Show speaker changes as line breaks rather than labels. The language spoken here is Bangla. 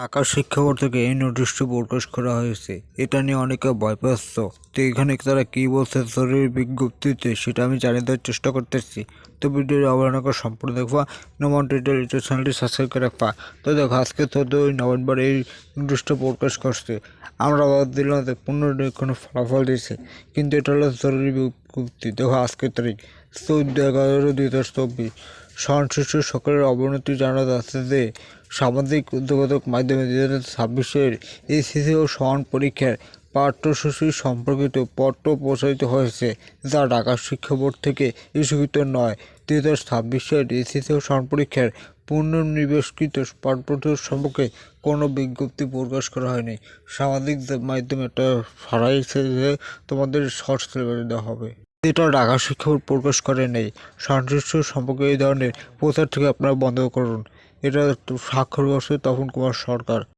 ঢাকা শিক্ষা বোর্ড থেকে এই নোটিশটি প্রকাশ করা হয়েছে। এটা নিয়ে অনেকে ভয় পাচ্ছ। তো এখানে তারা কি বলছে জরুরি বিজ্ঞপ্তিতে সেটা আমি জানিয়ে দেওয়ার চেষ্টা করতেছি। তো ভিডিওটি অবহেলা করে সম্পূর্ণ দেখবা, নমন ডিটেল ইউটিউব চ্যানেলটি সাবস্ক্রাইব করে রাখবা। তো দেখো, আজকে 14 নভেম্বর এই নোটিশটা প্রকাশ করছে। আমরা বাদ দিলাম যে 15 কোনো ফলাফল দিয়েছে, কিন্তু এটা হলো জরুরি বিজ্ঞপ্তি। দেখো আজকের তারিখ 14/11/2024। সংশ্লিষ্ট সকলের অবনতি জানা যাচ্ছে যে সামাজিক যোগাযোগ মাধ্যমে 2026-এর এসএসসি ও সমান পরীক্ষার পাঠ্যসূচি সম্পর্কিত পত্র প্রচারিত হয়েছে, যা ঢাকা শিক্ষা বোর্ড থেকে ইস্যুকৃত নয়। 2026-এর এসএসসি ও সমান পরীক্ষার পুনর্নিবেশকৃত পাঠ্যপুস্তক সম্পর্কে কোনো বিজ্ঞপ্তি প্রকাশ করা হয়নি। সামাজিক মাধ্যমে একটা ছড়াইছে যে তোমাদের শর্ট সিলেবাস দেওয়া হবে। এটা ঢাকা শিক্ষা বোর্ড প্রকাশ করে নেই। সংশ্লিষ্ট সম্পর্কে এই ধরনের প্রচার থেকে আপনারা বন্ধ করুন। এটা স্বাক্ষর করছে তপন কুমার সরকার।